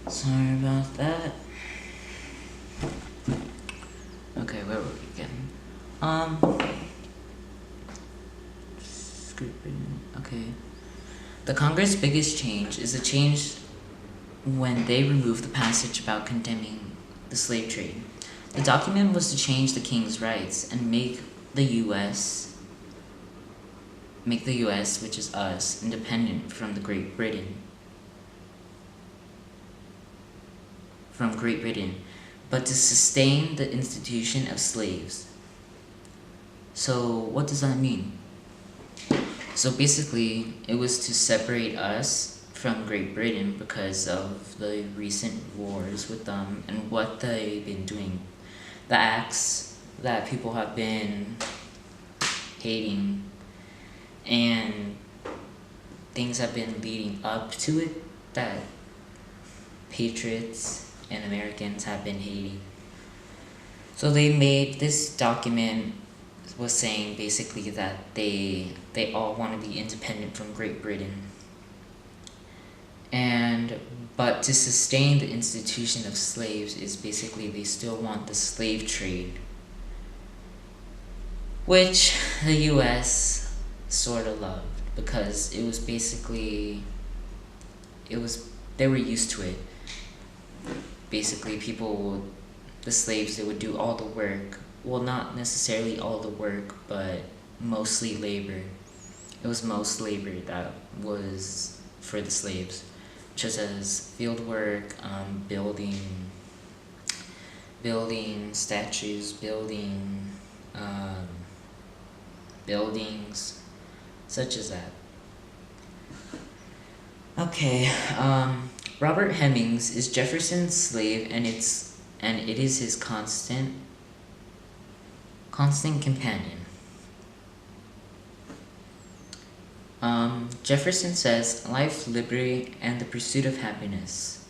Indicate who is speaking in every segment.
Speaker 1: Sorry about that. Okay, where were we again? Okay. The Congress' biggest change is a change when they removed the passage about condemning the slave trade. The document was to change the king's rights and make the U.S., which is us, independent from Great Britain, but to sustain the institution of slaves. So what does that mean? So basically, it was to separate us from Great Britain because of the recent wars with them and what they've been doing. The acts that people have been hating and things have been leading up to it that patriots and Americans have been hating. So they made this document was saying basically that they all want to be independent from Great Britain. But to sustain the institution of slaves is basically they still want the slave trade, which the US sort of loved because it was basically they were used to it. Basically the slaves, they would do all the work. Well, not necessarily all the work, but mostly labor. It was most labor that was for the slaves, such as field work, building statues, buildings, such as that. Okay, Robert Hemmings is Jefferson's slave, and it is his constant companion. Jefferson says, life, liberty, and the pursuit of happiness.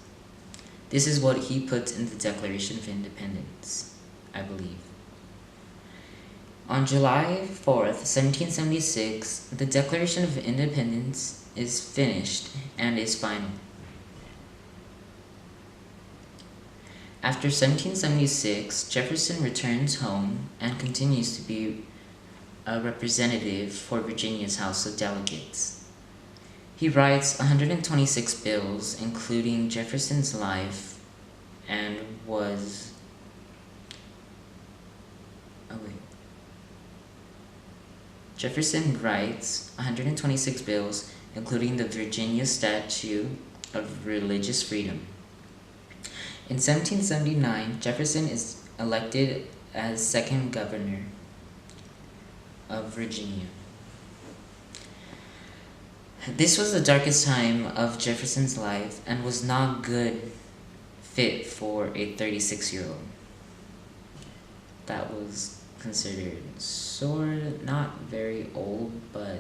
Speaker 1: This is what he puts in the Declaration of Independence, I believe. On July 4th, 1776, the Declaration of Independence is finished and is final. After 1776, Jefferson returns home and continues to be a representative for Virginia's House of Delegates. He writes 126 bills, including Jefferson's life, and was... Jefferson writes 126 bills, including the Virginia Statute of Religious Freedom. In 1779, Jefferson is elected as second governor of Virginia. This was the darkest time of Jefferson's life and was not good fit for a 36-year-old. That was considered sort of not very old, but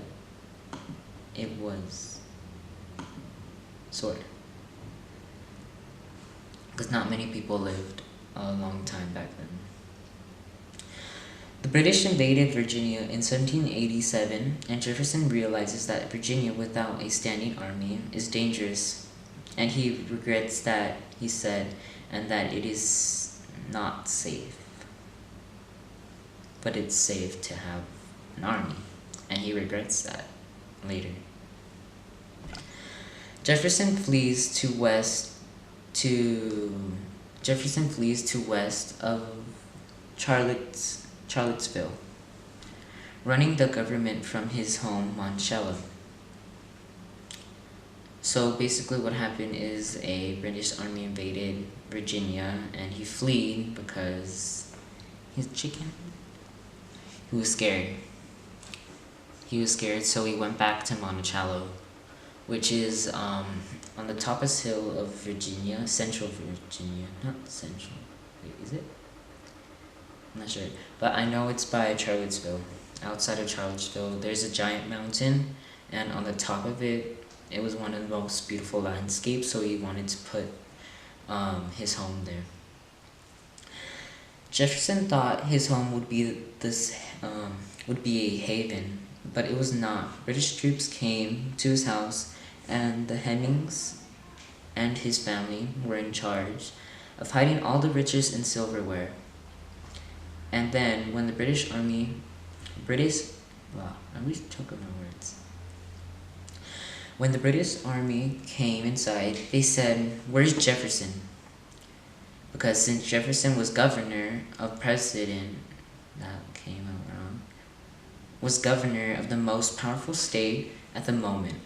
Speaker 1: it was sort of. Because not many people lived a long time back then. The British invaded Virginia in 1787, and Jefferson realizes that Virginia without a standing army is dangerous, and he regrets that, he said, and that it is not safe. But it's safe to have an army, and he regrets that later. Jefferson flees to west of Charlottesville, running the government from his home Monticello. So basically what happened is a British army invaded Virginia, and he fled because he's chicken. He was scared. So he went back to Monticello, which is on the topmost hill of Virginia, central Virginia, not central. Wait, is it? I'm not sure, but I know it's by Charlottesville. Outside of Charlottesville, there's a giant mountain, and on the top of it, it was one of the most beautiful landscapes, so he wanted to put his home there. Jefferson thought his home would be a haven, but it was not. British troops came to his house, and the Hemmings and his family were in charge of hiding all the riches in silverware. And then when the wow, I'm really choking my words. When the British Army came inside, they said, "Where's Jefferson?" Because since Jefferson was governor of president, that came out wrong, was governor of the most powerful state at the moment.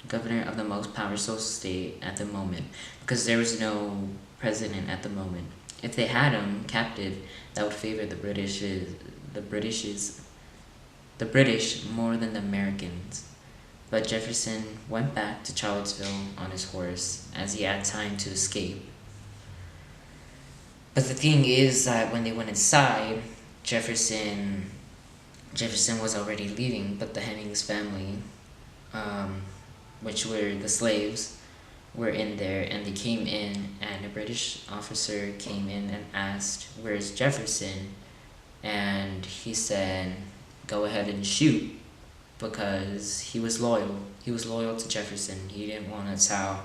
Speaker 1: Governor of the most powerful state at the moment, because there was no president at the moment. If they had him captive, that would favor the British more than the Americans. But Jefferson went back to Charlottesville on his horse, as he had time to escape. But the thing is that when they went inside, Jefferson was already leaving, but the Hemmings family, which were the slaves, were in there, and they came in, and a British officer came in and asked, "Where's Jefferson?" And he said, "Go ahead and shoot," because he was loyal. He was loyal to Jefferson. He didn't want to tell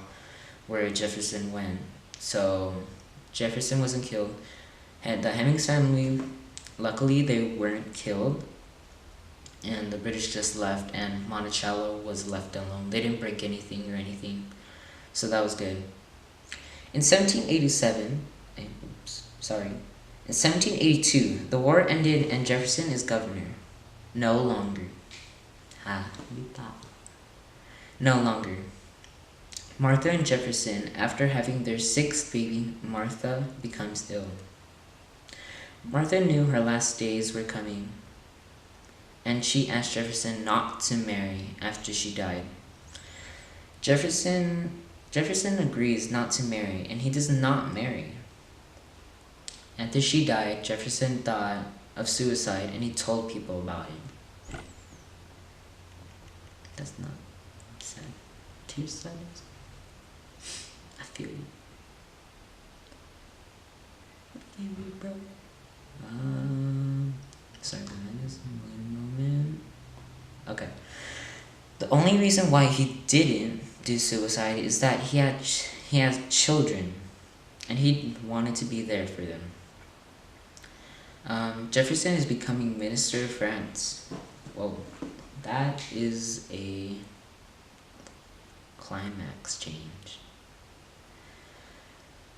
Speaker 1: where Jefferson went. So Jefferson wasn't killed. And the Hemmings family, luckily they weren't killed, and the British just left, and Monticello was left alone. They didn't break anything or anything, so that was good. In 1782, the war ended and Jefferson is governor. No longer. No longer. Martha and Jefferson, after having their sixth baby, Martha becomes ill. Martha knew her last days were coming, and she asked Jefferson not to marry after she died. Jefferson agrees not to marry, and he does not marry. After she died, Jefferson thought of suicide, and he told people about it. That's not sad. Tears sadness. I feel you. I feel you, bro. Sorry, just one moment. Okay. The only reason why he didn't do suicide is that he has children, and he wanted to be there for them. Jefferson is becoming Minister of France. Whoa, that is a climax change.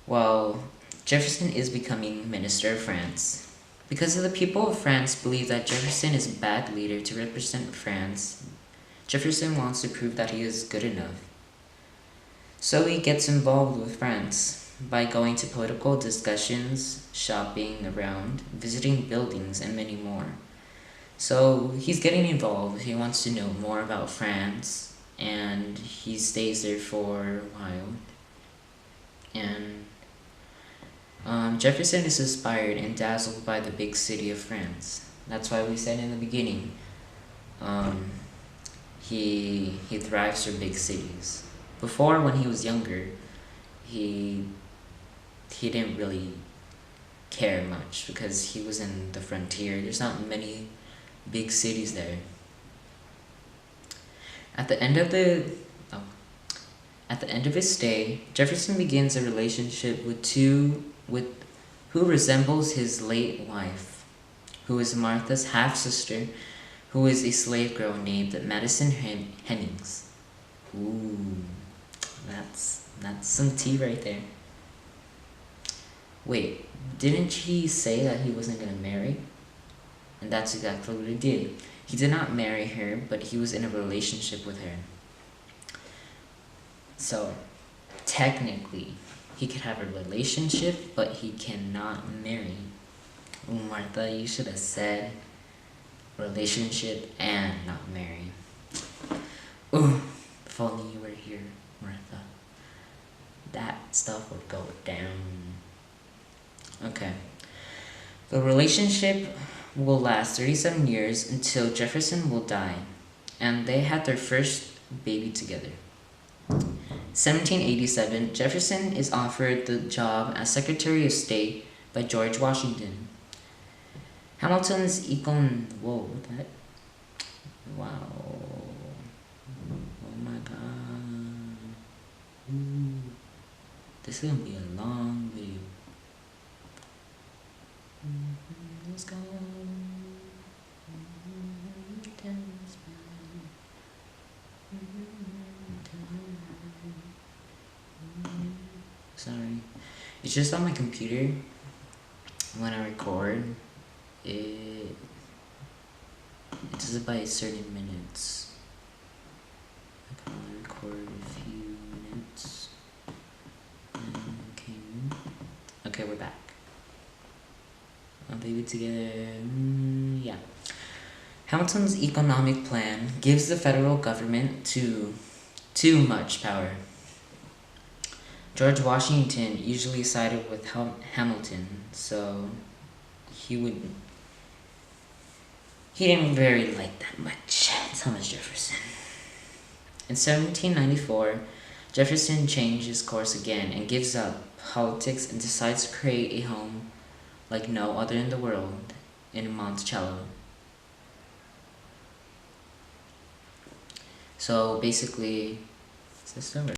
Speaker 1: Well, Jefferson is becoming Minister of France. Because the people of France believe that Jefferson is a bad leader to represent France, Jefferson wants to prove that he is good enough. So he gets involved with France by going to political discussions, shopping around, visiting buildings, and many more. So he's getting involved. He wants to know more about France, and he stays there for a while. And Jefferson is inspired and dazzled by the big city of France. That's why we said in the beginning, he thrives for big cities. Before, when he was younger, he didn't really care much because he was in the frontier. There's not many big cities there. At the end of his stay, Jefferson begins a relationship with who resembles his late wife, who is Martha's half-sister, who is a slave girl named Madison Hemmings. Ooh, that's some tea right there. Wait, didn't he say that he wasn't gonna marry? And that's exactly what he did. He did not marry her, but he was in a relationship with her. So, technically, he could have a relationship, but he cannot marry. Ooh, Martha, you should have said relationship and not marry. Ooh, if only you were here, Martha. That stuff would go down. Okay. The relationship will last 37 years until Jefferson will die, and they had their first baby together. 1787, Jefferson is offered the job as Secretary of State by George Washington. Hamilton's wow. Oh my god. This is gonna be a long video. Let's go. Sorry. It's just on my computer. When I record, it does it by certain minutes. I can only record a few minutes. Okay, we're back. I'll leave it together. Yeah. Hamilton's economic plan gives the federal government too much power. George Washington usually sided with Hamilton, so he didn't very like that much Thomas Jefferson. In 1794, Jefferson changed his course again and gives up politics and decides to create a home like no other in the world in Monticello. So basically, it's the story.